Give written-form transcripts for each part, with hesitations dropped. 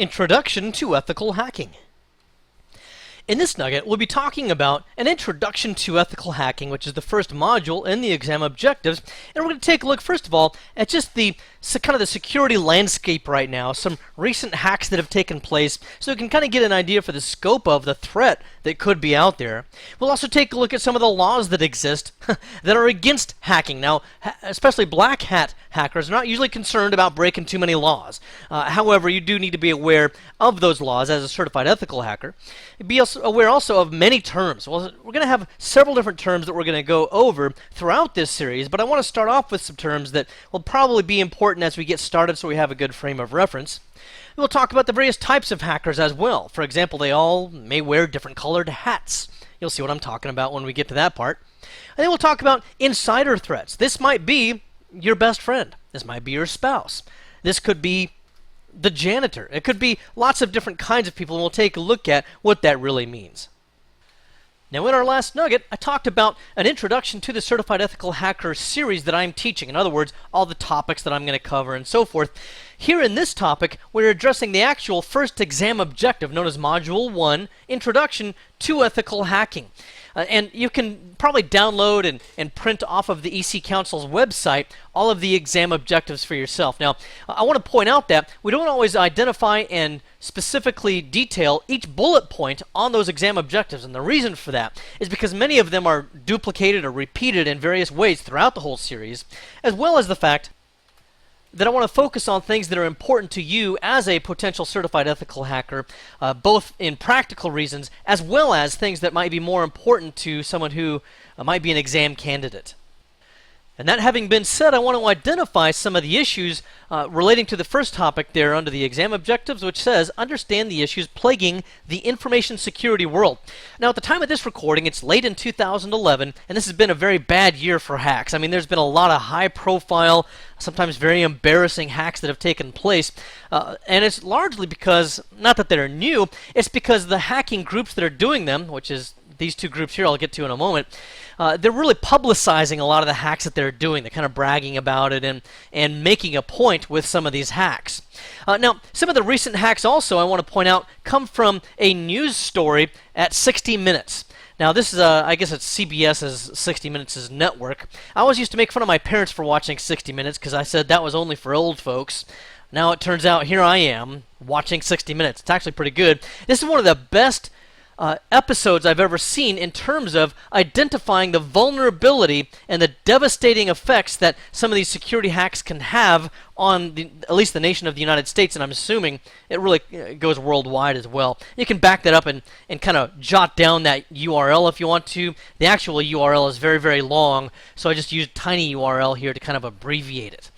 Introduction to Ethical Hacking. In this nugget, we'll be talking about an introduction to ethical hacking, which is the first module in the exam objectives. And we're going to take a look, first of all, at just the kind of the security landscape right now, some recent hacks that have taken place, so we can kind of get an idea for the scope of the threat that could be out there. We'll also take a look at some of the laws that exist that are against hacking. Now, especially black hat hackers are not usually concerned about breaking too many laws. However, you do need to be aware of those laws as a certified ethical hacker. Be also aware of many terms. Well, we're going to have several different terms that we're going to go over throughout this series, but I want to start off with some terms that will probably be important as we get started so we have a good frame of reference. We'll talk about the various types of hackers as well. For example, they all may wear different colored hats. You'll see what I'm talking about when we get to that part. And then we'll talk about insider threats. This might be your best friend. This might be your spouse. This could be the janitor. It could be lots of different kinds of people, and we'll take a look at what that really means. Now, in our last nugget, I talked about an introduction to the Certified Ethical Hacker series that I'm teaching. In other words, all the topics that I'm going to cover and so forth. Here in this topic, we're addressing the actual first exam objective, known as Module 1, Introduction to Ethical Hacking. And you can probably download and print off of the EC Council's website all of the exam objectives for yourself. Now, I want to point out that we don't always identify and specifically detail each bullet point on those exam objectives, and the reason for that is because many of them are duplicated or repeated in various ways throughout the whole series, as well as the fact that I want to focus on things that are important to you as a potential certified ethical hacker, both in practical reasons as well as things that might be more important to someone who might be an exam candidate. And that having been said, I want to identify some of the issues relating to the first topic there under the exam objectives, which says, understand the issues plaguing the information security world. Now, at the time of this recording, it's late in 2011, and this has been a very bad year for hacks. I mean, there's been a lot of high-profile, sometimes very embarrassing hacks that have taken place, and it's largely because, not that they're new, it's because the hacking groups that are doing them, which is these two groups here I'll get to in a moment, they're really publicizing a lot of the hacks that they're doing. They're kind of bragging about it and making a point with some of these hacks. Now, some of the recent hacks also I want to point out come from a news story at 60 Minutes. Now, this is, I guess it's CBS's 60 Minutes' network. I always used to make fun of my parents for watching 60 Minutes because I said that was only for old folks. Now it turns out here I am watching 60 Minutes. It's actually pretty good. This is one of the best episodes I've ever seen in terms of identifying the vulnerability and the devastating effects that some of these security hacks can have on at least the nation of the United States, and I'm assuming it really goes worldwide as well. You can back that up and kind of jot down that URL if you want to. The actual URL is very, very long, so I just used tiny URL here to kind of abbreviate it.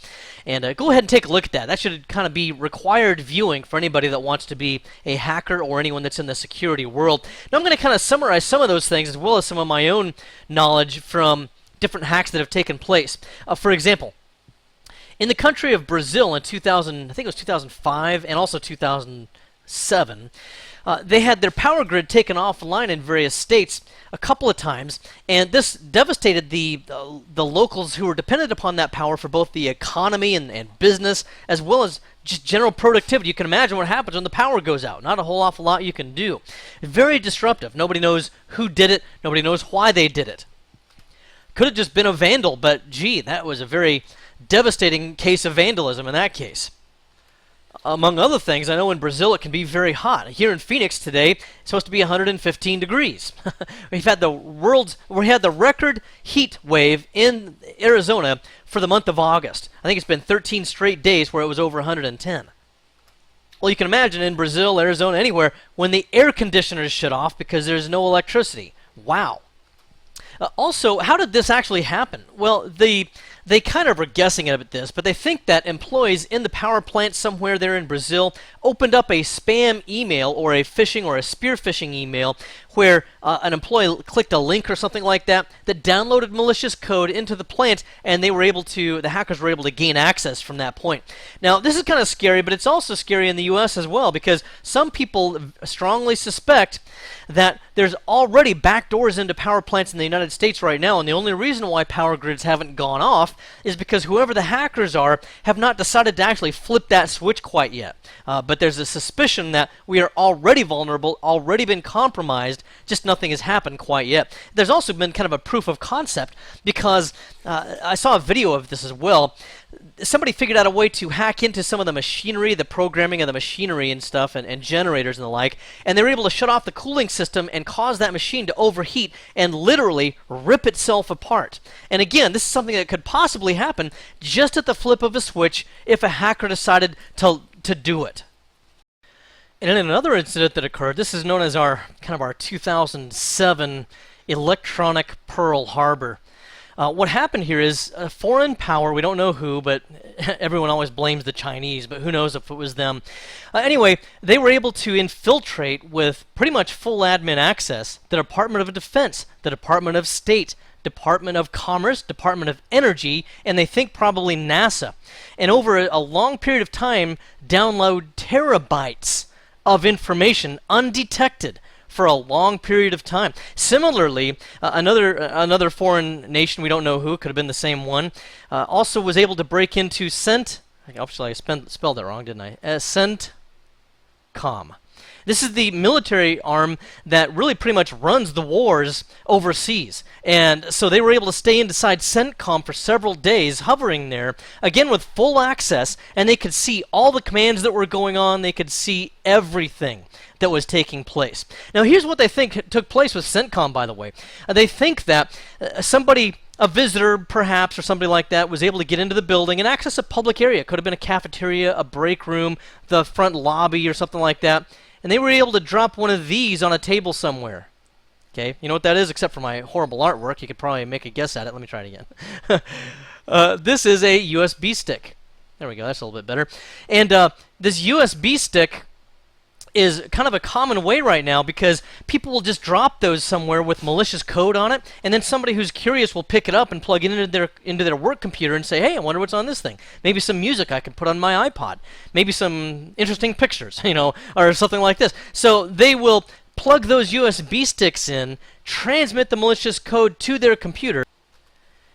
And go ahead and take a look at that. That should kind of be required viewing for anybody that wants to be a hacker or anyone that's in the security world. Now I'm going to kind of summarize some of those things as well as some of my own knowledge from different hacks that have taken place. For example, in the country of Brazil in 2000, I think it was 2005 and also 2007, they had their power grid taken offline in various states a couple of times, and this devastated the locals who were dependent upon that power for both the economy and business, as well as just general productivity. You can imagine what happens when the power goes out. Not a whole awful lot you can do. Very disruptive. Nobody knows who did it. Nobody knows why they did it. Could have just been a vandal, but gee, that was a very devastating case of vandalism in that case. Among other things, I know in Brazil it can be very hot. Here in Phoenix today, it's supposed to be 115 degrees. We had the record heat wave in Arizona for the month of August. I think it's been 13 straight days where it was over 110. Well, you can imagine in Brazil, Arizona, anywhere, when the air conditioners shut off because there's no electricity. Wow. Also, how did this actually happen? Well, they kind of are guessing at this, but they think that employees in the power plant somewhere there in Brazil opened up a spam email or a phishing or a spear phishing email where an employee clicked a link or something like that downloaded malicious code into the plant, and the hackers were able to gain access from that point. Now, this is kind of scary, but it's also scary in the US as well, because some people strongly suspect that there's already backdoors into power plants in the United States right now, and the only reason why power grids haven't gone off off is because whoever the hackers are have not decided to actually flip that switch quite yet. But there's a suspicion that we are already vulnerable, already been compromised, just nothing has happened quite yet. There's also been kind of a proof of concept because I saw a video of this as well. Somebody figured out a way to hack into some of the machinery, the programming of the machinery and stuff, and generators and the like, and they were able to shut off the cooling system and cause that machine to overheat and literally rip itself apart. And again, this is something that could possibly happen just at the flip of a switch if a hacker decided to do it. And in another incident that occurred, this is known as our 2007 electronic Pearl Harbor. What happened here is a foreign power, we don't know who, but everyone always blames the Chinese, but who knows if it was them. Anyway, they were able to infiltrate with pretty much full admin access the Department of Defense, the Department of State, Department of Commerce, Department of Energy, and they think probably NASA. And over a long period of time, download terabytes of information undetected for a long period of time. Similarly, another foreign nation, we don't know who, could have been the same one, also was able to break into actually I spelled that wrong, didn't I? CENTCOM. This is the military arm that really pretty much runs the wars overseas. And so they were able to stay inside CENTCOM for several days, hovering there, again with full access, and they could see all the commands that were going on. They could see everything that was taking place. Now here's what they think took place with CENTCOM, by the way. They think that a visitor perhaps, or somebody like that, was able to get into the building and access a public area. It could have been a cafeteria, a break room, the front lobby, or something like that. And they were able to drop one of these on a table somewhere. Okay, you know what that is? Except for my horrible artwork, you could probably make a guess at it. Let me try it again. This is a USB stick. There we go, that's a little bit better. And this USB stick is kind of a common way right now because people will just drop those somewhere with malicious code on it, and then somebody who's curious will pick it up and plug it into their work computer and say, hey, I wonder what's on this thing. Maybe some music I can put on my iPod. Maybe some interesting pictures, or something like this. So they will plug those USB sticks in, transmit the malicious code to their computer,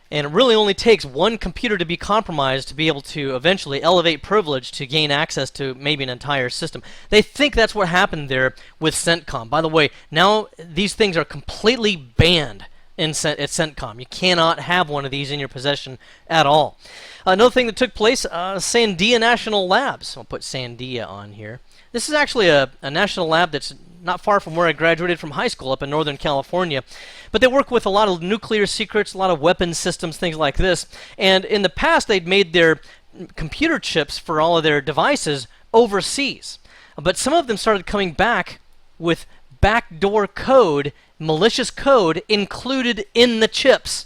and it really only takes one computer to be compromised to be able to eventually elevate privilege to gain access to maybe an entire system. They think that's what happened there with CENTCOM. By the way, now these things are completely banned at CENTCOM. You cannot have one of these in your possession at all. Another thing that took place, Sandia National Labs. I'll put Sandia on here. This is actually a national lab that's not far from where I graduated from high school up in Northern California. But they work with a lot of nuclear secrets, a lot of weapons systems, things like this. And in the past, they'd made their computer chips for all of their devices overseas. But some of them started coming back with backdoor code, malicious code, included in the chips.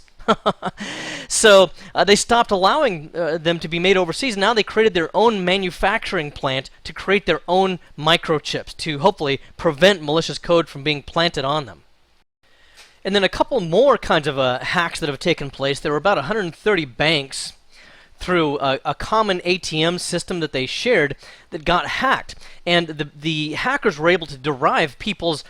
So they stopped allowing them to be made overseas. Now they created their own manufacturing plant to create their own microchips to hopefully prevent malicious code from being planted on them. And then a couple more kinds of hacks that have taken place. There were about 130 banks through a common ATM system that they shared that got hacked. And the hackers were able to derive people's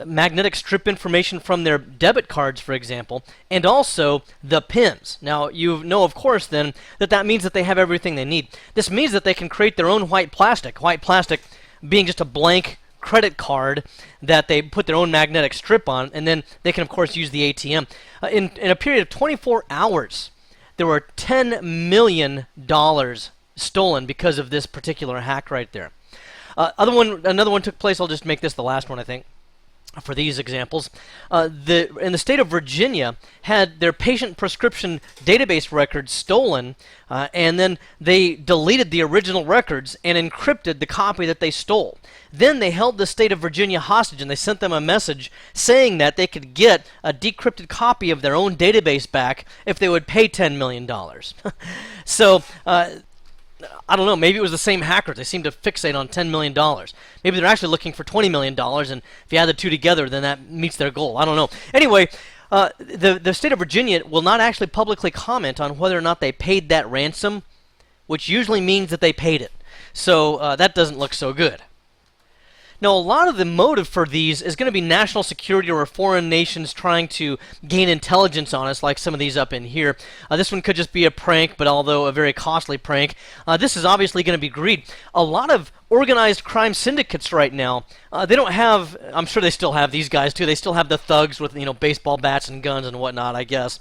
magnetic strip information from their debit cards, for example, and also the PINs. Now, you know, of course, then, that means that they have everything they need. This means that they can create their own white plastic being just a blank credit card that they put their own magnetic strip on, and then they can, of course, use the ATM. In a period of 24 hours, there were $10 million stolen because of this particular hack right there. Another one took place. I'll just make this the last one, I think, for these examples. In the state of Virginia, had their patient prescription database records stolen, and then they deleted the original records and encrypted the copy that they stole. Then they held the state of Virginia hostage, and they sent them a message saying that they could get a decrypted copy of their own database back if they would pay $10 million. So, I don't know, maybe it was the same hackers. They seem to fixate on $10 million. Maybe they're actually looking for $20 million, and if you add the two together, then that meets their goal. I don't know. Anyway, the state of Virginia will not actually publicly comment on whether or not they paid that ransom, which usually means that they paid it. So that doesn't look so good. Now, a lot of the motive for these is going to be national security or foreign nations trying to gain intelligence on us, like some of these up in here. This one could just be a prank, but although a very costly prank, this is obviously going to be greed. A lot of organized crime syndicates right now, they don't have, I'm sure they still have these guys too, they still have the thugs with, baseball bats and guns and whatnot, I guess.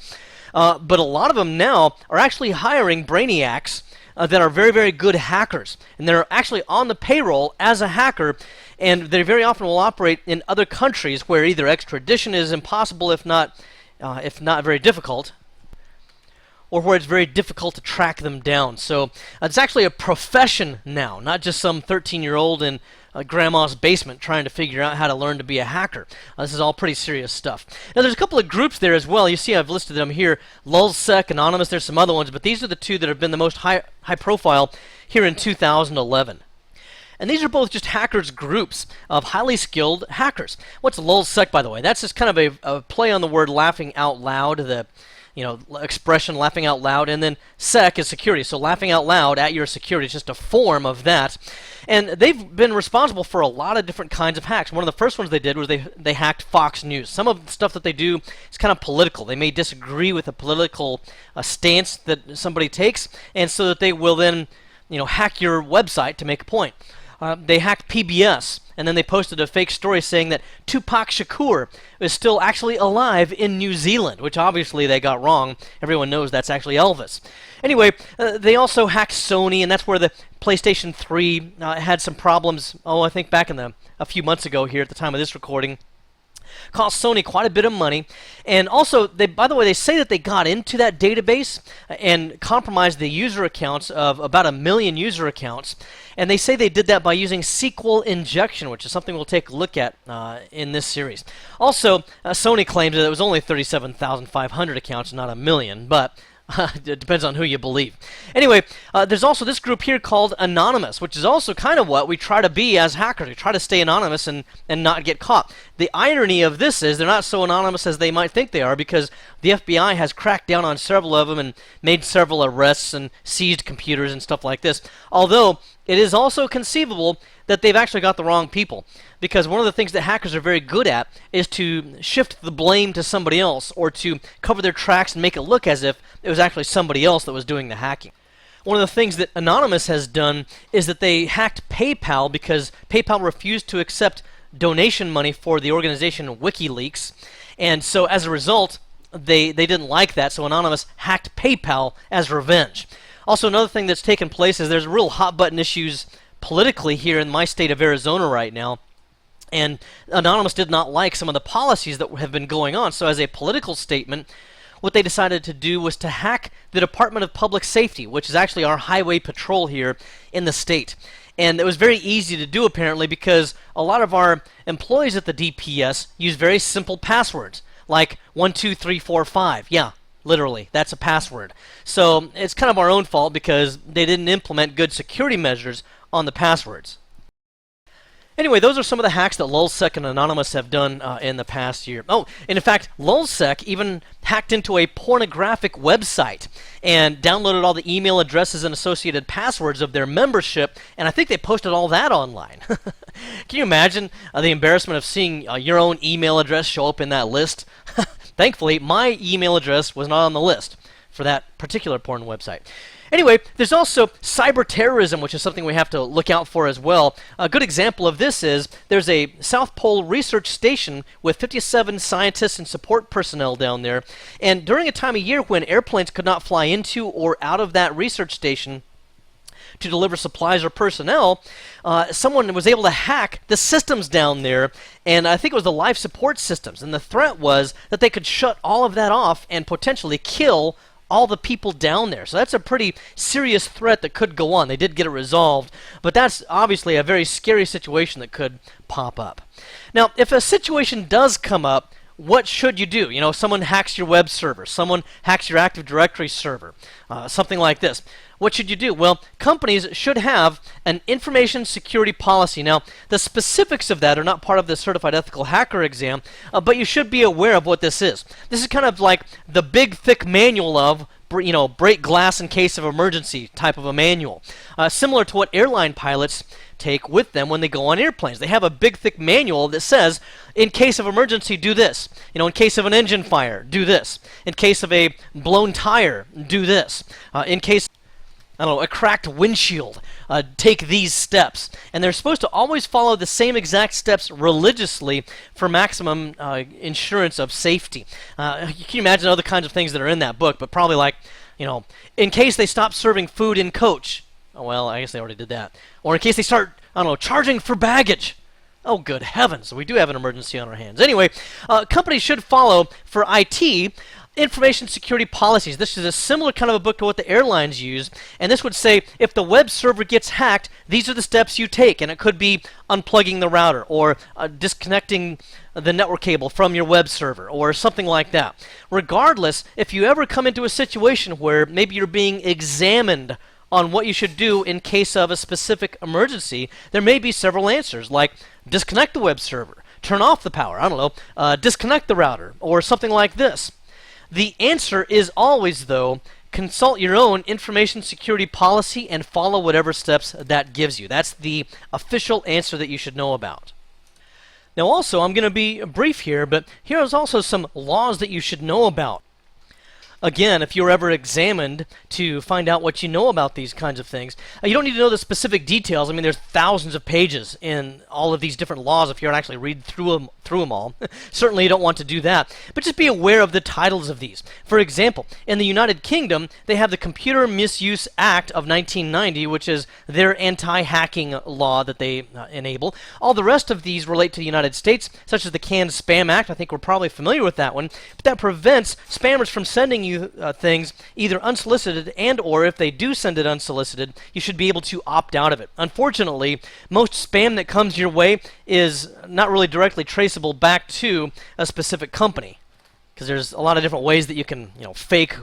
But a lot of them now are actually hiring brainiacs that are very, very good hackers. And they're actually on the payroll as a hacker, and they very often will operate in other countries where either extradition is impossible, if not very difficult, or where it's very difficult to track them down. So it's actually a profession now, not just some 13-year-old in grandma's basement trying to figure out how to learn to be a hacker. This is all pretty serious stuff. Now, there's a couple of groups there as well. You see I've listed them here. Lulzsec, Anonymous, there's some other ones, but these are the two that have been the most high profile here in 2011. And these are both just hackers groups of highly skilled hackers. What's Lulzsec, by the way? That's just kind of a play on the word laughing out loud, the expression laughing out loud, and then sec is security. So laughing out loud at your security is just a form of that. And they've been responsible for a lot of different kinds of hacks. One of the first ones they did was they hacked Fox News. Some of the stuff that they do is kind of political. They may disagree with a political stance that somebody takes, and so that they will then hack your website to make a point. They hacked PBS, and then they posted a fake story saying that Tupac Shakur is still actually alive in New Zealand, which obviously they got wrong. Everyone knows that's actually Elvis. Anyway, they also hacked Sony, and that's where the PlayStation 3 had some problems, I think back in a few months ago here at the time of this recording. Cost Sony quite a bit of money. And also, by the way, they say that they got into that database and compromised the user accounts of about 1 million user accounts. And they say they did that by using SQL injection, which is something we'll take a look at in this series. Also, Sony claims that it was only 37,500 accounts, not 1 million, but it depends on who you believe. Anyway, there's also this group here called Anonymous, which is also kind of what we try to be as hackers. We try to stay anonymous and not get caught. The irony of this is they're not so anonymous as they might think they are, because the FBI has cracked down on several of them and made several arrests and seized computers and stuff like this. Although it is also conceivable that they've actually got the wrong people, because one of the things that hackers are very good at is to shift the blame to somebody else, or to cover their tracks and make it look as if it was actually somebody else that was doing the hacking. One of the things that Anonymous has done is that they hacked PayPal because PayPal refused to accept donation money for the organization WikiLeaks, and so as a result they didn't like that, so Anonymous hacked PayPal as revenge. Also, another thing that's taken place is there's real hot button issues politically here in my state of Arizona right now, and Anonymous did not like some of the policies that have been going on. So as a political statement, what they decided to do was to hack the Department of Public Safety, which is actually our highway patrol here in the state. And it was very easy to do, apparently, because a lot of our employees at the DPS use very simple passwords, like 12345. Yeah, literally, that's a password. So it's kind of our own fault because they didn't implement good security measures on the passwords. Anyway, those are some of the hacks that Lulzsec and Anonymous have done in the past year. Oh, and in fact, Lulzsec even hacked into a pornographic website and downloaded all the email addresses and associated passwords of their membership, and I think they posted all that online. Can you imagine the embarrassment of seeing your own email address show up in that list? Thankfully, my email address was not on the list for that particular porn website. Anyway, there's also cyber terrorism, which is something we have to look out for as well. A good example of this is there's a South Pole research station with 57 scientists and support personnel down there, and during a time of year when airplanes could not fly into or out of that research station to deliver supplies or personnel, someone was able to hack the systems down there, and I think it was the life support systems, and the threat was that they could shut all of that off and potentially kill all the people down there. So that's a pretty serious threat that could go on. They did get it resolved, but that's obviously a very scary situation that could pop up. Now, if a situation does come up, what should you do? You know, someone hacks your web server, someone hacks your Active Directory server, something like this. What should you do? Well, companies should have an information security policy. Now, the specifics of that are not part of the Certified Ethical Hacker exam, but you should be aware of what this is. This is kind of like the big, thick manual of, break glass in case of emergency type of a manual. Similar to what airline pilots take with them when they go on airplanes. They have a big, thick manual that says, in case of emergency, do this. In case of an engine fire, do this. In case of a blown tire, do this. In case, I don't know, a cracked windshield, take these steps. And they're supposed to always follow the same exact steps religiously for maximum insurance of safety. You can imagine other kinds of things that are in that book, but probably like, in case they stop serving food in coach. Oh, well, I guess they already did that. Or in case they start, I don't know, charging for baggage. Oh, good heavens. We do have an emergency on our hands. Anyway, companies should follow, for IT, information security policies. This is a similar kind of a book to what the airlines use. And this would say, if the web server gets hacked, these are the steps you take. And it could be unplugging the router or disconnecting the network cable from your web server or something like that. Regardless, if you ever come into a situation where maybe you're being examined on what you should do in case of a specific emergency, there may be several answers, like disconnect the web server, turn off the power, I don't know, disconnect the router, or something like this. The answer is always, though, consult your own information security policy and follow whatever steps that gives you. That's the official answer that you should know about. Now also, I'm going to be brief here, but here's also some laws that you should know about. Again, if you're ever examined to find out what you know about these kinds of things, you don't need to know the specific details. I mean, there's thousands of pages in all of these different laws if you're actually read through them all. Certainly you don't want to do that. But just be aware of the titles of these. For example, in the United Kingdom, they have the Computer Misuse Act of 1990, which is their anti-hacking law that they enable. All the rest of these relate to the United States, such as the Canned Spam Act. I think we're probably familiar with that one. But that prevents spammers from sending you things either unsolicited, and or if they do send it unsolicited, you should be able to opt out of it. Unfortunately, most spam that comes your way is not really directly traceable back to a specific company, because there's a lot of different ways that you can fake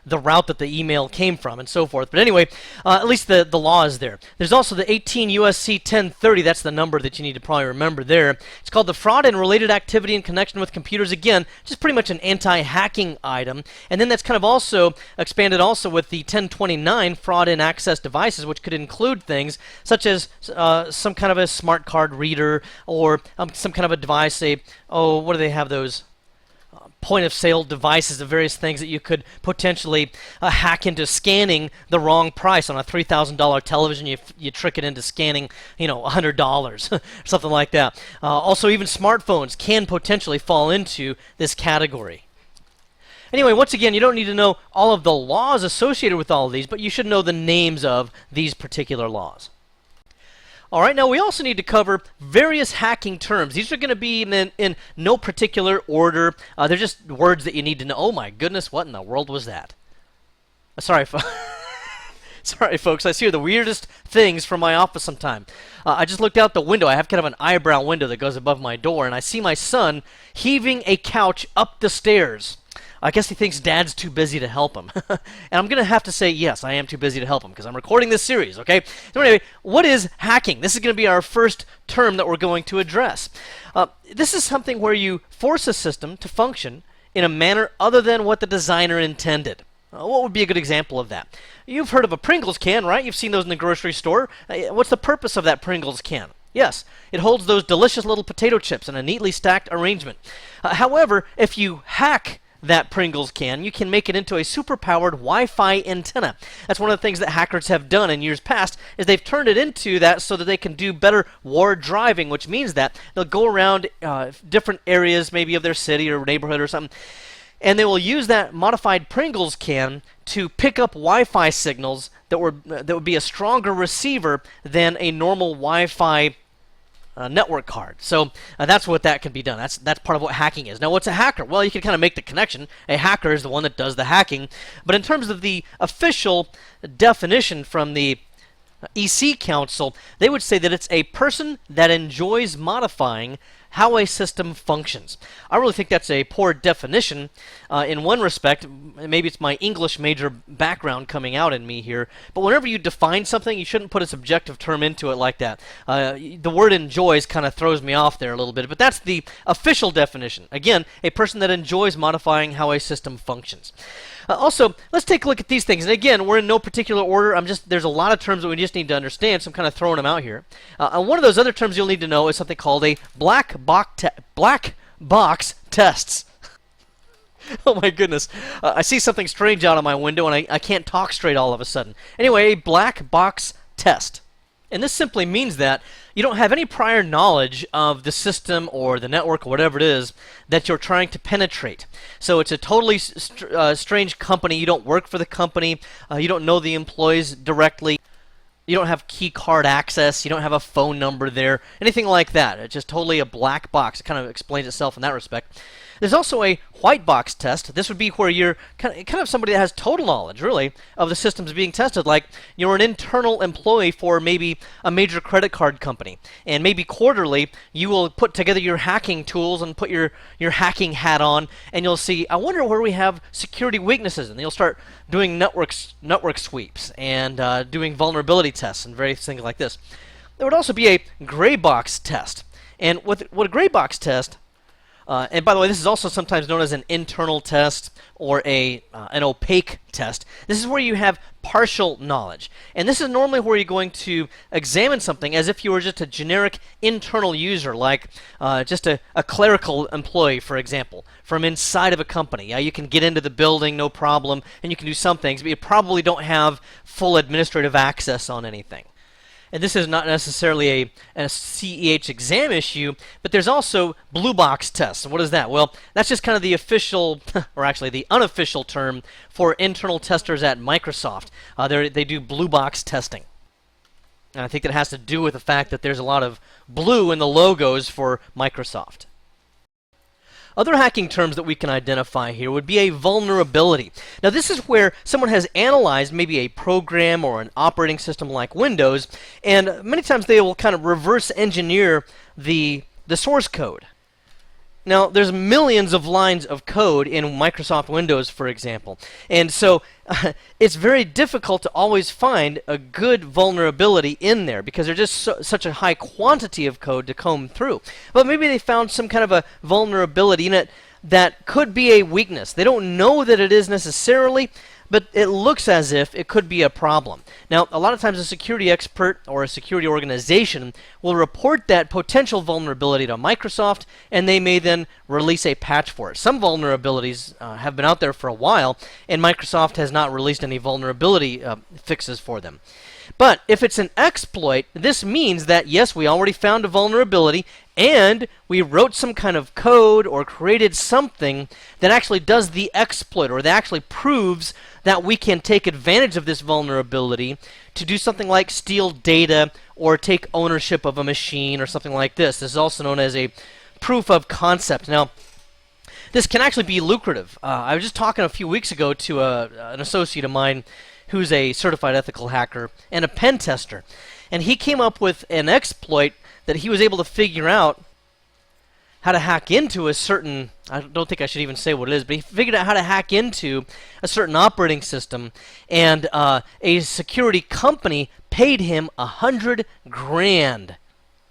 the route that the email came from and so forth. But anyway, at least the law is there. There's also the 18 U.S.C. 1030. That's the number that you need to probably remember there. It's called the Fraud and Related Activity in Connection with Computers. Again, just pretty much an anti-hacking item. And then that's kind of also expanded also with the 1029 Fraud in Access Devices, which could include things such as some kind of a smart card reader or some kind of a device, what do they have those? Point-of-sale devices of various things that you could potentially hack into scanning the wrong price on a $3,000 television. You trick it into scanning, $100, something like that. Also, even smartphones can potentially fall into this category. Anyway, once again, you don't need to know all of the laws associated with all of these, but you should know the names of these particular laws. All right, now we also need to cover various hacking terms. These are going to be in no particular order. They're just words that you need to know. Oh my goodness, what in the world was that? Sorry, sorry, folks. I see the weirdest things from my office sometime. I just looked out the window. I have kind of an eyebrow window that goes above my door, and I see my son heaving a couch up the stairs. I guess he thinks Dad's too busy to help him. And I'm going to have to say, yes, I am too busy to help him because I'm recording this series, okay? So anyway, what is hacking? This is going to be our first term that we're going to address. This is something where you force a system to function in a manner other than what the designer intended. What would be a good example of that? You've heard of a Pringles can, right? You've seen those in the grocery store. What's the purpose of that Pringles can? Yes, it holds those delicious little potato chips in a neatly stacked arrangement. However, if you hack that Pringles can, you can make it into a super-powered Wi-Fi antenna. That's one of the things that hackers have done in years past, is they've turned it into that so that they can do better war driving, which means that they'll go around different areas, maybe of their city or neighborhood or something, and they will use that modified Pringles can to pick up Wi-Fi signals that would be a stronger receiver than a normal Wi-Fi network card. So that's what that can be done. That's part of what hacking is. Now, what's a hacker? Well, you can kind of make the connection. A hacker is the one that does the hacking. But in terms of the official definition from the EC Council, they would say that it's a person that enjoys modifying, how a system functions. I really think that's a poor definition in one respect. Maybe it's my English major background coming out in me here, but whenever you define something, you shouldn't put a subjective term into it like that. The word enjoys kind of throws me off there a little bit, but that's the official definition. Again, a person that enjoys modifying how a system functions. Also, let's take a look at these things. And again, we're in no particular order. There's a lot of terms that we just need to understand, so I'm kind of throwing them out here. And one of those other terms you'll need to know is something called a black box tests. Oh my goodness. I see something strange out of my window, and I can't talk straight all of a sudden. Anyway, a black box test. And this simply means that you don't have any prior knowledge of the system or the network or whatever it is that you're trying to penetrate. So it's a totally strange company. You don't work for the company. You don't know the employees directly. You don't have key card access. You don't have a phone number there. Anything like that. It's just totally a black box. It kind of explains itself in that respect. There's also a white box test. This would be where you're kind of somebody that has total knowledge, really, of the systems being tested. Like you're an internal employee for maybe a major credit card company, and maybe quarterly you will put together your hacking tools and put your hacking hat on, and you'll see, I wonder where we have security weaknesses, and you'll start doing network sweeps and doing vulnerability tests and various things like this. There would also be a gray box test, and what a gray box test. And by the way, this is also sometimes known as an internal test or an opaque test. This is where you have partial knowledge. And this is normally where you're going to examine something as if you were just a generic internal user, like just a clerical employee, for example, from inside of a company. You can get into the building, no problem, and you can do some things, but you probably don't have full administrative access on anything. And this is not necessarily a CEH exam issue, but there's also blue box tests. What is that? Well, that's just kind of the official, or actually the unofficial term for internal testers at Microsoft. They do blue box testing. And I think that has to do with the fact that there's a lot of blue in the logos for Microsoft. Other hacking terms that we can identify here would be a vulnerability. Now this is where someone has analyzed maybe a program or an operating system like Windows, and many times they will kind of reverse engineer the source code. Now, there's millions of lines of code in Microsoft Windows, for example. And so it's very difficult to always find a good vulnerability in there because there's just such a high quantity of code to comb through. But maybe they found some kind of a vulnerability in it that could be a weakness. They don't know that it is necessarily, but it looks as if it could be a problem. Now, a lot of times a security expert or a security organization will report that potential vulnerability to Microsoft, and they may then release a patch for it. Some vulnerabilities have been out there for a while, and Microsoft has not released any vulnerability fixes for them. But if it's an exploit, this means that, yes, we already found a vulnerability, and we wrote some kind of code or created something that actually does the exploit, or that actually proves that we can take advantage of this vulnerability to do something like steal data or take ownership of a machine or something like this. This is also known as a proof of concept. Now, this can actually be lucrative. I was just talking a few weeks ago to an associate of mine who's a certified ethical hacker and a pen tester. And he came up with an exploit that he was able to figure out how to hack into a certain, I don't think I should even say what it is, but he figured out how to hack into a certain operating system, and a security company paid him $100 grand.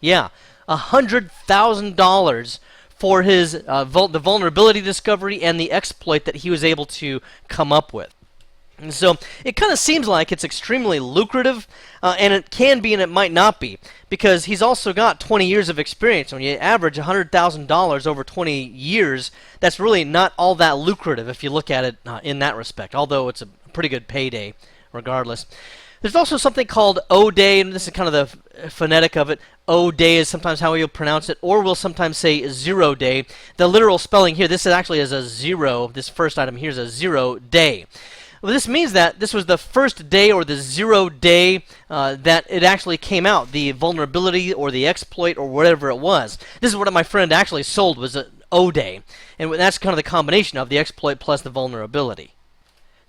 Yeah, $100,000 for his the vulnerability discovery and the exploit that he was able to come up with. And so it kind of seems like it's extremely lucrative, and it can be and it might not be, because he's also got 20 years of experience. When you average $100,000 over 20 years, that's really not all that lucrative if you look at it in that respect, although it's a pretty good payday regardless. There's also something called O-Day, and this is kind of the phonetic of it. O-Day is sometimes how you'll pronounce it, or we'll sometimes say 0 day. The literal spelling here, this is actually as a 0. This first item here is a 0 day. Well, this means that this was the first day or the 0 day that it actually came out, the vulnerability or the exploit or whatever it was. This is what my friend actually sold, was an O-Day. And that's kind of the combination of the exploit plus the vulnerability.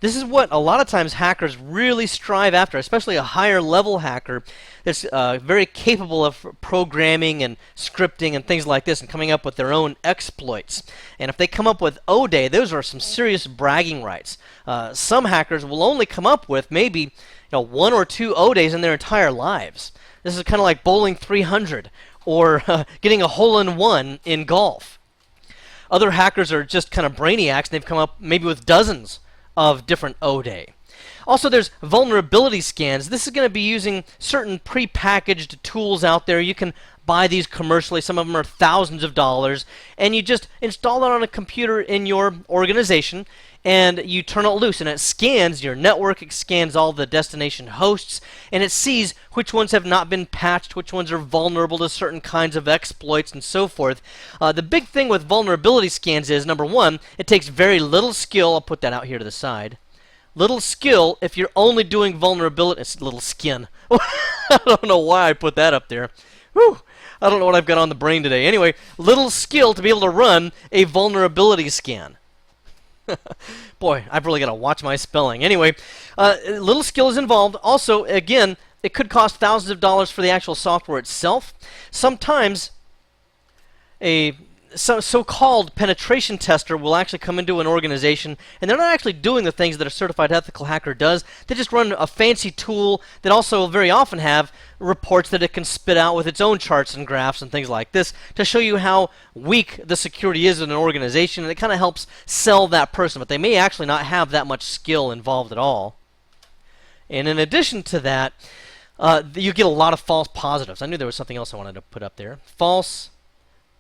This is what a lot of times hackers really strive after, especially a higher level hacker that's very capable of programming and scripting and things like this and coming up with their own exploits. And if they come up with O-Day, those are some serious bragging rights. Some hackers will only come up with maybe 1 or 2 O-Days in their entire lives. This is kind of like bowling 300 or getting a hole-in-one in golf. Other hackers are just kind of brainiacs, and they've come up maybe with dozens of different O-Day. Also, there's vulnerability scans. This is going to be using certain pre-packaged tools out there. You can buy these commercially. Some of them are thousands of dollars. And you just install it on a computer in your organization, and you turn it loose, and it scans your network. It scans all the destination hosts, and it sees which ones have not been patched, which ones are vulnerable to certain kinds of exploits, and so forth. The big thing with vulnerability scans is, number one, it takes very little skill. I'll put that out here to the side. Little skill if you're only doing vulnerability. It's little skin. I don't know why I put that up there. Whew. I don't know what I've got on the brain today. Anyway, little skill to be able to run a vulnerability scan. Boy, I've really got to watch my spelling. Anyway, little skill is involved. Also, again, it could cost thousands of dollars for the actual software itself. Sometimes a so-called penetration tester will actually come into an organization, and they're not actually doing the things that a certified ethical hacker does. They just run a fancy tool that also very often have reports that it can spit out with its own charts and graphs and things like this to show you how weak the security is in an organization, and it kind of helps sell that person, but they may actually not have that much skill involved at all. And in addition to that, you get a lot of false positives. I knew there was something else I wanted to put up there. False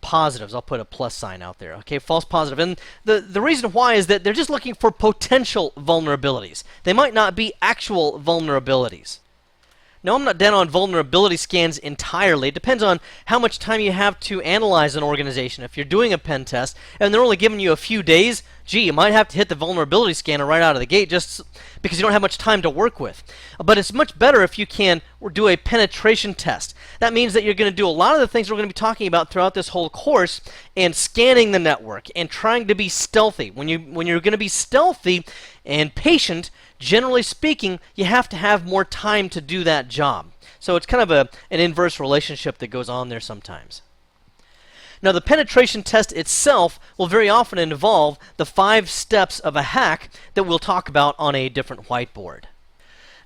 positives. I'll put a plus sign out there. Okay, false positive. And the reason why is that they're just looking for potential vulnerabilities. They might not be actual vulnerabilities. Now, I'm not down on vulnerability scans entirely. It depends on how much time you have to analyze an organization. If you're doing a pen test and they're only giving you a few days, gee, you might have to hit the vulnerability scanner right out of the gate just because you don't have much time to work with. But it's much better if you can do a penetration test. That means that you're going to do a lot of the things we're going to be talking about throughout this whole course and scanning the network and trying to be stealthy. When you're going to be stealthy and patient, generally speaking, you have to have more time to do that job. So it's kind of an inverse relationship that goes on there sometimes. Now, the penetration test itself will very often involve the 5 steps of a hack that we'll talk about on a different whiteboard.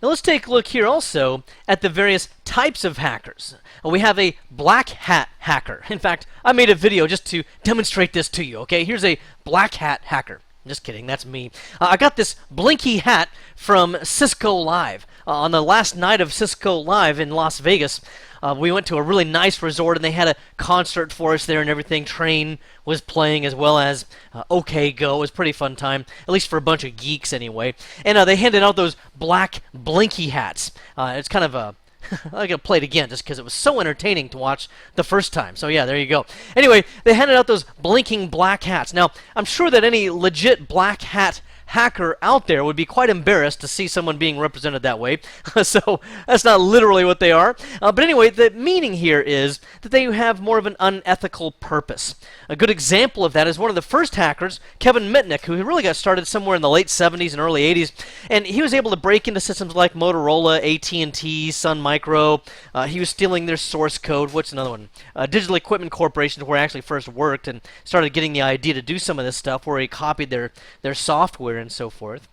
Now, let's take a look here also at the various types of hackers. We have a black hat hacker. In fact, I made a video just to demonstrate this to you. Okay, here's a black hat hacker. Just kidding, that's me. I got this blinky hat from Cisco Live. On the last night of Cisco Live in Las Vegas, we went to a really nice resort, and they had a concert for us there and everything. Train was playing as well as OK Go. It was a pretty fun time, at least for a bunch of geeks anyway. And they handed out those black blinky hats. It's kind of a I'm going to play it again just because it was so entertaining to watch the first time. So yeah, there you go. Anyway, they handed out those blinking black hats. Now, I'm sure that any legit black hat hacker out there would be quite embarrassed to see someone being represented that way. So that's not literally what they are. But anyway, the meaning here is that they have more of an unethical purpose. A good example of that is one of the first hackers, Kevin Mitnick, who really got started somewhere in the late 70s and early 80s. And he was able to break into systems like Motorola, AT&T, Sun Micro. He was stealing their source code. What's another one? Digital Equipment Corporation, where he actually first worked, and started getting the idea to do some of this stuff where he copied their software and so forth.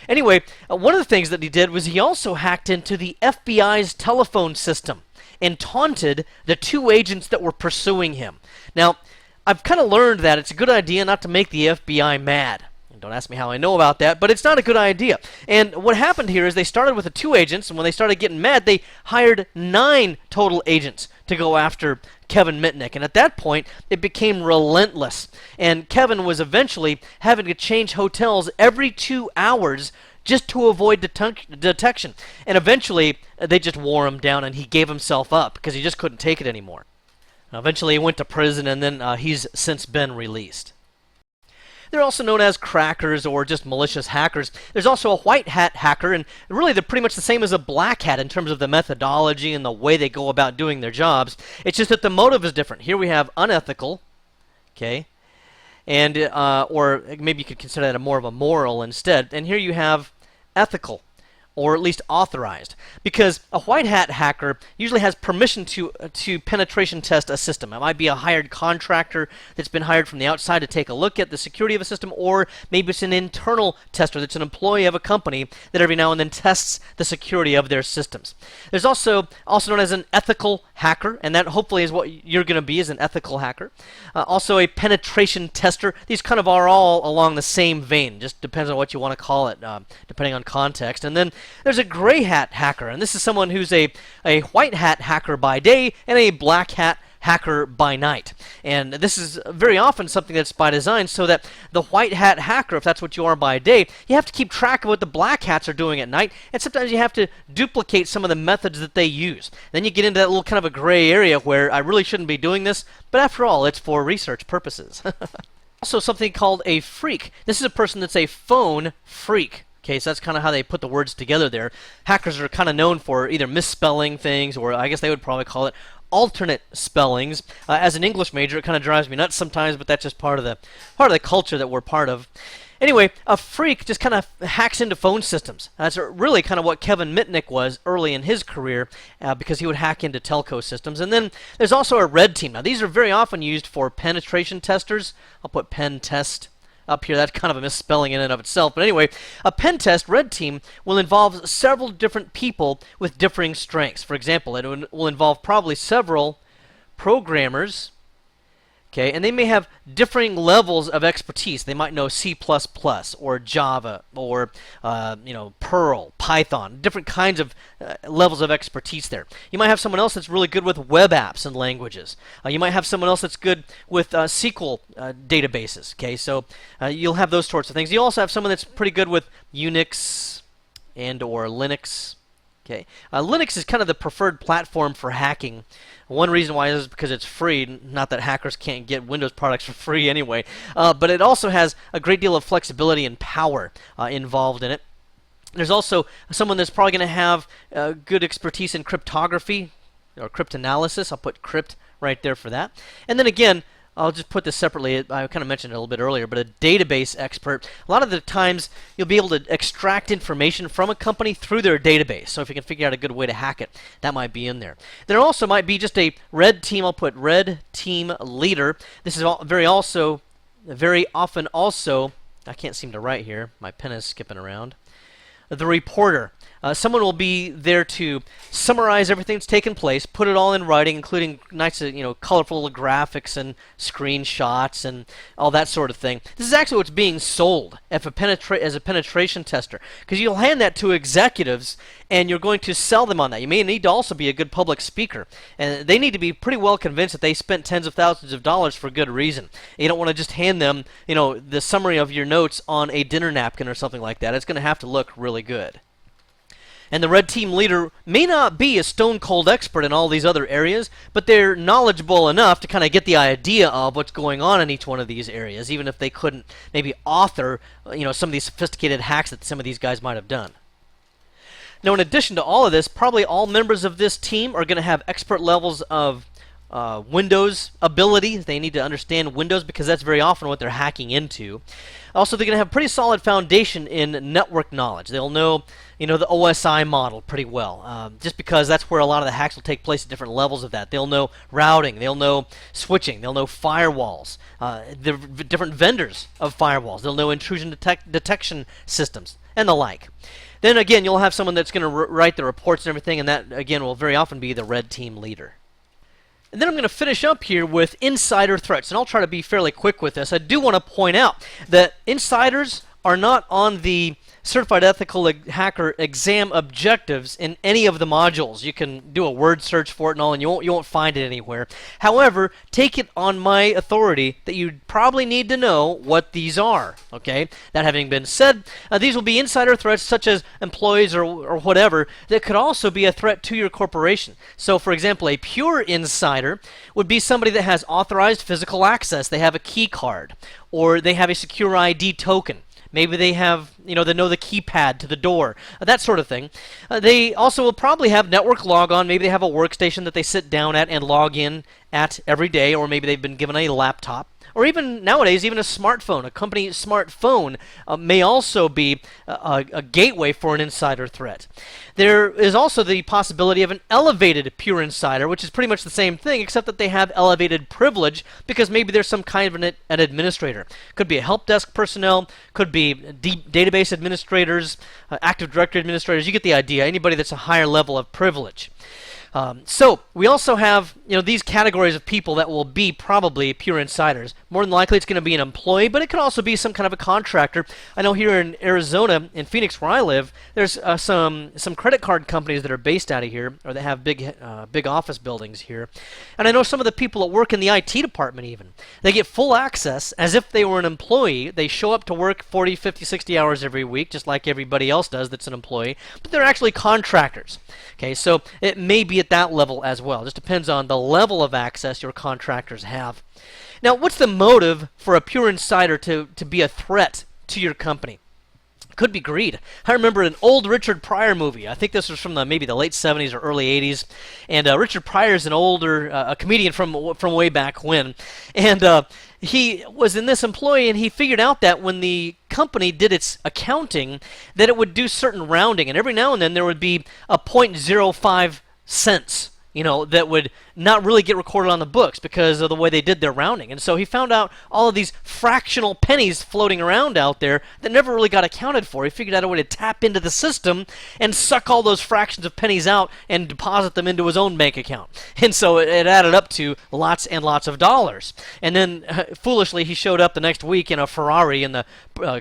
Anyway, one of the things that he did was he also hacked into the FBI's telephone system and taunted the 2 agents that were pursuing him. Now, I've kind of learned that it's a good idea not to make the FBI mad. Don't ask me how I know about that, but it's not a good idea. And what happened here is they started with the 2 agents, and when they started getting mad, they hired 9 total agents to go after Kevin Mitnick. And at that point, it became relentless. And Kevin was eventually having to change hotels every 2 hours just to avoid detection. And eventually, they just wore him down, and he gave himself up because he just couldn't take it anymore. Now, eventually, he went to prison, and then he's since been released. They're also known as crackers or just malicious hackers. There's also a white hat hacker, and really they're pretty much the same as a black hat in terms of the methodology and the way they go about doing their jobs. It's just that the motive is different. Here we have unethical, okay, and or maybe you could consider that more of a moral instead. And here you have ethical, or at least authorized, because a white hat hacker usually has permission to penetration test a system. It might be a hired contractor that's been hired from the outside to take a look at the security of a system, or maybe it's an internal tester that's an employee of a company that every now and then tests the security of their systems. There's also known as an ethical hacker, and that hopefully is what you're going to be, as an ethical hacker. Also a penetration tester. These kind of are all along the same vein, just depends on what you want to call it, depending on context. And then there's a gray hat hacker, and this is someone who's a white hat hacker by day and a black hat hacker by night. And this is very often something that's by design, so that the white hat hacker, if that's what you are by day, you have to keep track of what the black hats are doing at night, and sometimes you have to duplicate some of the methods that they use. Then you get into that little kind of a gray area where I really shouldn't be doing this, but after all, it's for research purposes. Also something called a freak. This is a person that's a phone freak. Okay, so that's kind of how they put the words together there. Hackers are kind of known for either misspelling things, or I guess they would probably call it alternate spellings. As an English major, it kind of drives me nuts sometimes, but that's just part of the culture that we're part of. Anyway, a freak just kind of hacks into phone systems. That's really kind of what Kevin Mitnick was early in his career, because he would hack into telco systems. And then there's also a red team. Now, these are very often used for penetration testers. I'll put pen test up here. That's kind of a misspelling in and of itself. But anyway, a pen test red team will involve several different people with differing strengths. For example, it will involve probably several programmers, okay, and they may have differing levels of expertise. They might know C++ or Java or Perl, Python, different kinds of levels of expertise there. You might have someone else that's really good with web apps and languages. You might have someone else that's good with SQL databases. Okay, so you'll have those sorts of things. You also have someone that's pretty good with Unix and or Linux. Okay, Linux is kind of the preferred platform for hacking. One reason why is because it's free. Not that hackers can't get Windows products for free anyway, but it also has a great deal of flexibility and power involved in it. There's also someone that's probably going to have good expertise in cryptography or cryptanalysis. I'll put crypt right there for that. And then again, I'll just put this separately. I kind of mentioned it a little bit earlier, but a database expert. A lot of the times, you'll be able to extract information from a company through their database. So if you can figure out a good way to hack it, that might be in there. There also might be just a red team. I'll put red team leader. This is very often also, I can't seem to write here. My pen is skipping around. The reporter. Someone will be there to summarize everything that's taken place, put it all in writing, including nice, colorful graphics and screenshots and all that sort of thing. This is actually what's being sold as a penetration tester, because you'll hand that to executives and you're going to sell them on that. You may need to also be a good public speaker, and they need to be pretty well convinced that they spent tens of thousands of dollars for good reason. You don't want to just hand them, the summary of your notes on a dinner napkin or something like that. It's going to have to look really good. And the red team leader may not be a stone-cold expert in all these other areas, but they're knowledgeable enough to kind of get the idea of what's going on in each one of these areas, even if they couldn't maybe author, some of these sophisticated hacks that some of these guys might have done. Now, in addition to all of this, probably all members of this team are going to have expert levels of Windows ability. They need to understand Windows because that's very often what they're hacking into. Also, they're going to have pretty solid foundation in network knowledge. They'll know, the OSI model pretty well, just because that's where a lot of the hacks will take place at different levels of that. They'll know routing, they'll know switching, they'll know firewalls, the different vendors of firewalls. They'll know intrusion detection systems and the like. Then again, you'll have someone that's going to write the reports and everything, and that again will very often be the red team leader. And then I'm going to finish up here with insider threats, and I'll try to be fairly quick with this. I do want to point out that insiders are not on the Certified Ethical Hacker exam objectives in any of the modules. You can do a word search for it and all, and you won't find it anywhere. However, take it on my authority that you probably need to know what these are. Okay. That having been said, these will be insider threats such as employees or whatever that could also be a threat to your corporation. So, for example, a pure insider would be somebody that has authorized physical access. They have a key card, or they have a secure ID token. Maybe they have, they know the keypad to the door, that sort of thing. They also will probably have network logon. Maybe they have a workstation that they sit down at and log in at every day, or maybe they've been given a laptop or even nowadays, even a smartphone. A company smartphone may also be a gateway for an insider threat. There is also the possibility of an elevated pure insider, which is pretty much the same thing, except that they have elevated privilege because maybe there's some kind of an administrator. Could be a help desk personnel, could be database administrators, Active Directory administrators. You get the idea. Anybody that's a higher level of privilege. So we also have these categories of people that will be probably pure insiders. More than likely it's going to be an employee, but it could also be some kind of a contractor. I know here in Arizona, in Phoenix where I live, there's some credit card companies that are based out of here, or that have big office buildings here. And I know some of the people that work in the IT department even. They get full access as if they were an employee. They show up to work 40, 50, 60 hours every week, just like everybody else does that's an employee, but they're actually contractors. Okay, so it may be at that level as well. It just depends on the level of access your contractors have. Now, what's the motive for a pure insider to be a threat to your company? Could be greed. I remember an old Richard Pryor movie. I think this was from maybe the late 70s or early 80s. And Richard Pryor is an older a comedian from way back when. And he was in this employee, and he figured out that when the company did its accounting, that it would do certain rounding. And every now and then there would be a 0.05 cents, that would not really get recorded on the books because of the way they did their rounding. And so he found out all of these fractional pennies floating around out there that never really got accounted for. He figured out a way to tap into the system and suck all those fractions of pennies out and deposit them into his own bank account. And so it added up to lots and lots of dollars. And then, foolishly, he showed up the next week in a Ferrari in the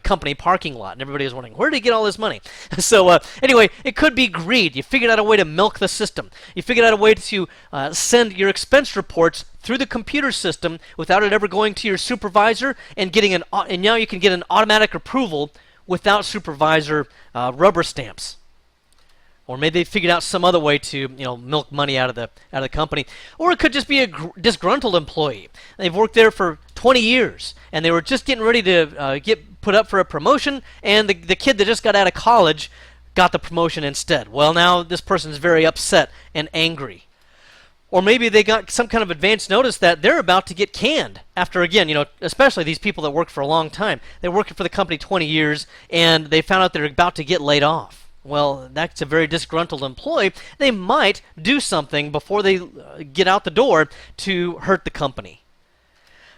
company parking lot. And everybody was wondering, where did he get all this money? So anyway, it could be greed. You figured out a way to milk the system. You figured out a way to send your expense reports through the computer system without it ever going to your supervisor and getting and now you can get an automatic approval without supervisor rubber stamps. Or maybe they figured out some other way to milk money out of the company. Or it could just be a disgruntled employee. They've worked there for 20 years and they were just getting ready to get put up for a promotion, and the kid that just got out of college got the promotion instead. Well, now this person's very upset and angry. Or maybe they got some kind of advance notice that they're about to get canned after, again, especially these people that work for a long time. They worked for the company 20 years, and they found out they're about to get laid off. Well, that's a very disgruntled employee. They might do something before they get out the door to hurt the company.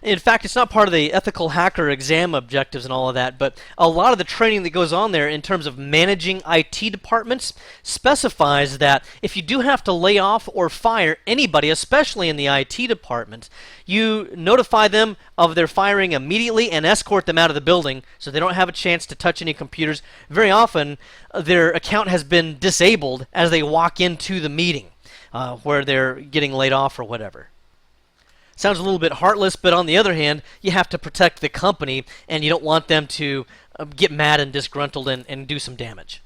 In fact, it's not part of the ethical hacker exam objectives and all of that, but a lot of the training that goes on there in terms of managing IT departments specifies that if you do have to lay off or fire anybody, especially in the IT department, you notify them of their firing immediately and escort them out of the building so they don't have a chance to touch any computers. Very often, their account has been disabled as they walk into the meeting where they're getting laid off or whatever. Sounds a little bit heartless, but on the other hand, you have to protect the company, and you don't want them to get mad and disgruntled and do some damage.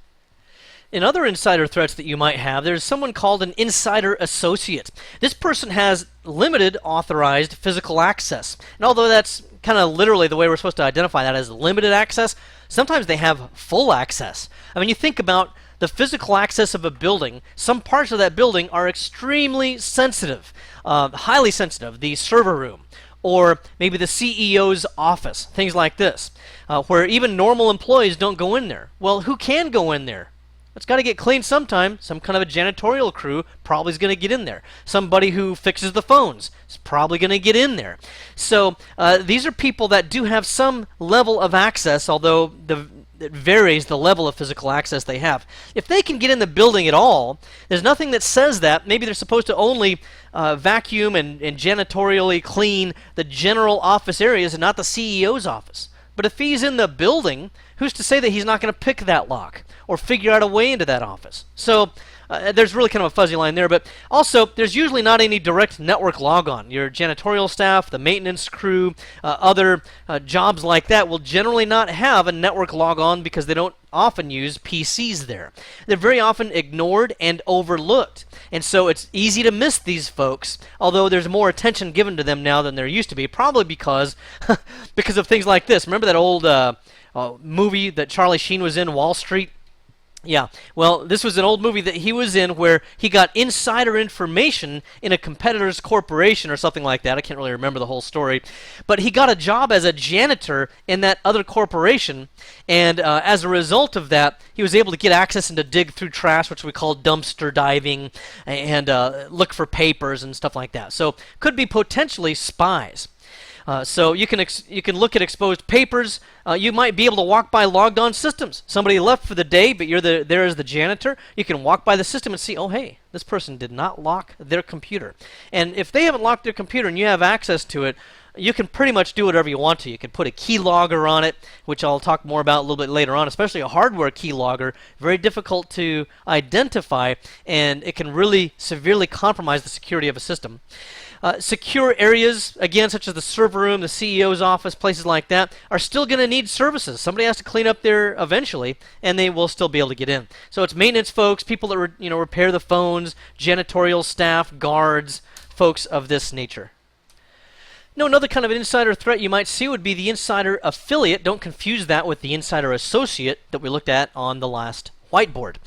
In other insider threats that you might have, there's someone called an insider associate. This person has limited authorized physical access. And although that's kind of literally the way we're supposed to identify that as limited access, sometimes they have full access. I mean, you think about the physical access of a building. Some parts of that building are extremely sensitive, highly sensitive. The server room, or maybe the CEO's office, things like this, where even normal employees don't go in there. Well, who can go in there? It's got to get cleaned sometime. Some kind of a janitorial crew probably is going to get in there. Somebody who fixes the phones is probably going to get in there. So these are people that do have some level of access, although it varies the level of physical access they have. If they can get in the building at all, there's nothing that says that. Maybe they're supposed to only vacuum and janitorially clean the general office areas and not the CEO's office. But if he's in the building, who's to say that he's not going to pick that lock or figure out a way into that office? So there's really kind of a fuzzy line there. But also, there's usually not any direct network logon. Your janitorial staff, the maintenance crew, other jobs like that will generally not have a network logon because they don't often use PCs there. They're very often ignored and overlooked. And so it's easy to miss these folks, although there's more attention given to them now than there used to be, probably because of things like this. Remember that old movie that Charlie Sheen was in, Wall Street? Yeah, well, this was an old movie that he was in where he got insider information in a competitor's corporation or something like that. I can't really remember the whole story. But he got a job as a janitor in that other corporation, and as a result of that, he was able to get access and to dig through trash, which we call dumpster diving, and look for papers and stuff like that. So, could be potentially spies. So you can look at exposed papers. You might be able to walk by logged on systems. Somebody left for the day, but you're there as the janitor. You can walk by the system and see, oh hey, this person did not lock their computer. And if they haven't locked their computer and you have access to it, you can pretty much do whatever you want to. You can put a keylogger on it, which I'll talk more about a little bit later on, especially a hardware keylogger. Very difficult to identify, and it can really severely compromise the security of a system. Secure areas, again, such as the server room, the CEO's office, places like that, are still going to need services. Somebody has to clean up there eventually, and they will still be able to get in. So it's maintenance folks, people that repair the phones, janitorial staff, guards, folks of this nature. Now, another kind of an insider threat you might see would be the insider affiliate. Don't confuse that with the insider associate that we looked at on the last whiteboard.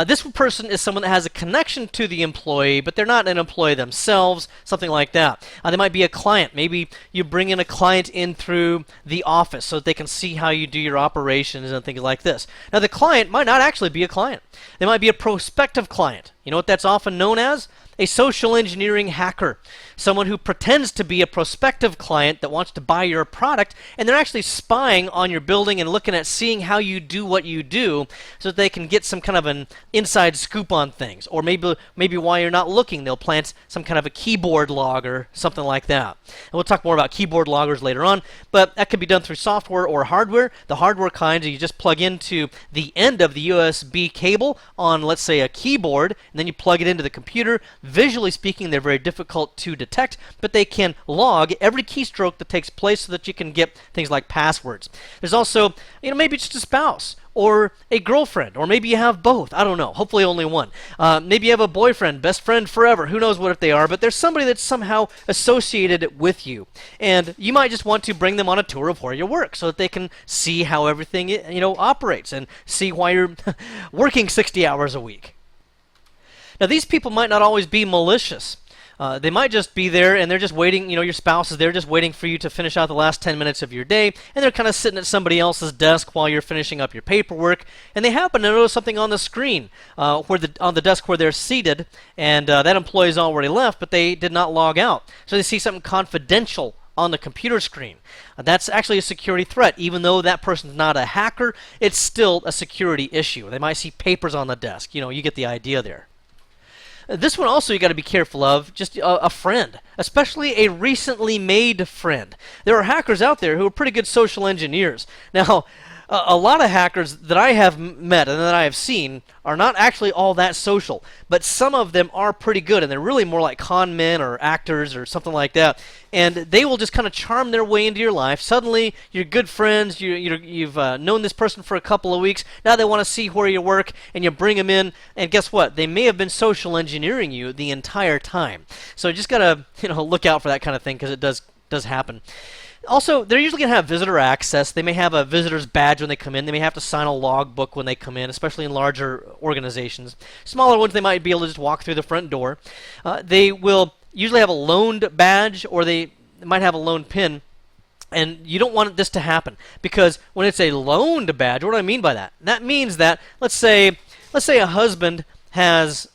This person is someone that has a connection to the employee, but they're not an employee themselves, something like that. They might be a client. Maybe you bring in a client in through the office so that they can see how you do your operations and things like this. Now, the client might not actually be a client. They might be a prospective client. You know what that's often known as? A social engineering hacker. Someone who pretends to be a prospective client that wants to buy your product, and they're actually spying on your building and looking at seeing how you do what you do so that they can get some kind of an inside scoop on things. Or maybe while you're not looking, they'll plant some kind of a keyboard log or something like that. And we'll talk more about keyboard loggers later on, but that can be done through software or hardware. The hardware kinds, you just plug into the end of the USB cable on, let's say, a keyboard, and then you plug it into the computer. Visually speaking, they're very difficult to detect, but they can log every keystroke that takes place so that you can get things like passwords. There's also, maybe just a spouse or a girlfriend, or maybe you have both. I don't know. Hopefully only one. Maybe you have a boyfriend, best friend forever. Who knows what they are, but there's somebody that's somehow associated with you. And you might just want to bring them on a tour of where you work so that they can see how everything operates and see why you're working 60 hours a week. Now, these people might not always be malicious. They might just be there and they're just waiting, your spouse is there just waiting for you to finish out the last 10 minutes of your day, and they're kind of sitting at somebody else's desk while you're finishing up your paperwork, and they happen to notice something on the screen on the desk where they're seated, and that employee's already left, but they did not log out. So they see something confidential on the computer screen. That's actually a security threat. Even though that person's not a hacker, it's still a security issue. They might see papers on the desk. You get the idea there. This one also you got to be careful of, just a friend, especially a recently made friend. There are hackers out there who are pretty good social engineers. Now, a lot of hackers that I have met and that I have seen are not actually all that social, but some of them are pretty good, and they're really more like con men or actors or something like that. And they will just kind of charm their way into your life. Suddenly, you're good friends. You've known this person for a couple of weeks. Now they want to see where you work, and you bring them in. And guess what? They may have been social engineering you the entire time. So you just gotta look out for that kind of thing, because it does happen. Also, they're usually going to have visitor access. They may have a visitor's badge when they come in. They may have to sign a logbook when they come in, especially in larger organizations. Smaller ones, they might be able to just walk through the front door. They will usually have a loaned badge, or they might have a loaned pin. And you don't want this to happen, because when it's a loaned badge, what do I mean by that? That means that, let's say a husband has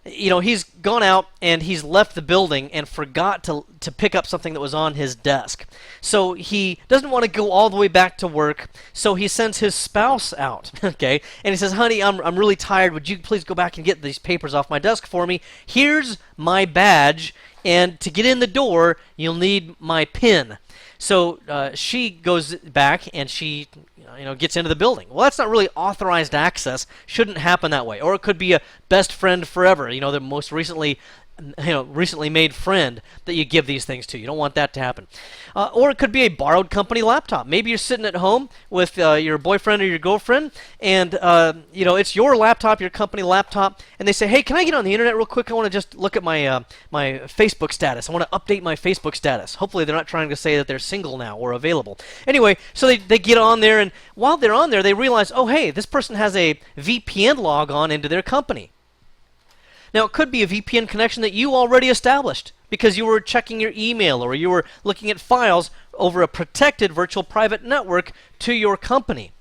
he's gone out and he's left the building and forgot to pick up something that was on his desk. So he doesn't want to go all the way back to work, so he sends his spouse out, okay? And he says, honey, I'm really tired. Would you please go back and get these papers off my desk for me? Here's my badge, and to get in the door, you'll need my PIN. So she goes back and she gets into the building. Well, that's not really authorized access. Shouldn't happen that way. Or it could be a best friend forever. The most recently recently made friend that you give these things to. You don't want that to happen. Or it could be a borrowed company laptop. Maybe you're sitting at home with your boyfriend or your girlfriend, and it's your laptop, your company laptop, and they say, "Hey, can I get on the internet real quick? I want to just look at my my Facebook status. I want to update my Facebook status." Hopefully, they're not trying to say that they're single now or available. Anyway, so they get on there, and while they're on there, they realize, "Oh, hey, this person has a VPN log on into their company." Now, it could be a VPN connection that you already established because you were checking your email or you were looking at files over a protected virtual private network to your company.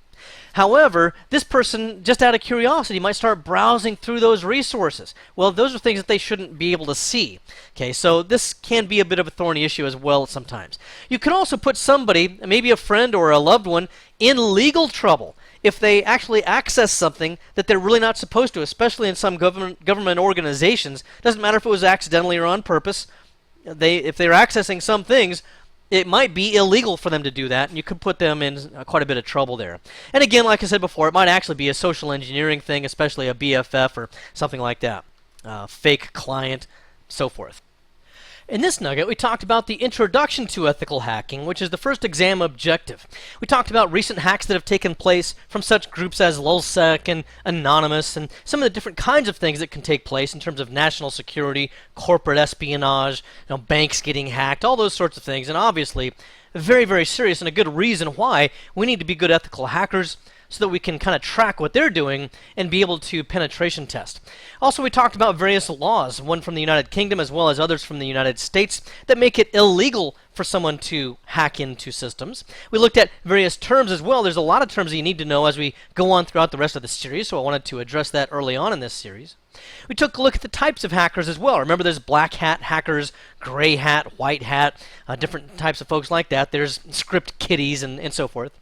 However, this person, just out of curiosity, might start browsing through those resources. Well, those are things that they shouldn't be able to see. Okay, so this can be a bit of a thorny issue as well sometimes. You can also put somebody, maybe a friend or a loved one, in legal trouble if they actually access something that they're really not supposed to, especially in some government organizations. Doesn't matter if it was accidentally or on purpose. If they're accessing some things, it might be illegal for them to do that, and you could put them in quite a bit of trouble there. And again, like I said before, it might actually be a social engineering thing, especially a BFF or something like that. Fake client, so forth. In this nugget, we talked about the introduction to ethical hacking, which is the first exam objective. We talked about recent hacks that have taken place from such groups as LulzSec and Anonymous, and some of the different kinds of things that can take place in terms of national security, corporate espionage, banks getting hacked, all those sorts of things. And obviously, very, very serious and a good reason why we need to be good ethical hackers, so that we can kind of track what they're doing and be able to penetration test. Also, we talked about various laws, one from the United Kingdom as well as others from the United States, that make it illegal for someone to hack into systems. We looked at various terms as well. There's a lot of terms that you need to know as we go on throughout the rest of the series, so I wanted to address that early on in this series. We took a look at the types of hackers as well. Remember, there's black hat hackers, gray hat, white hat, different types of folks like that. There's script kiddies and so forth.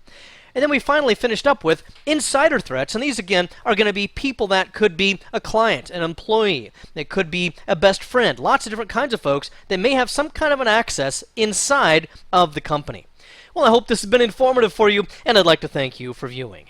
And then we finally finished up with insider threats, and these again are going to be people that could be a client, an employee, it could be a best friend, lots of different kinds of folks that may have some kind of an access inside of the company. Well, I hope this has been informative for you, and I'd like to thank you for viewing.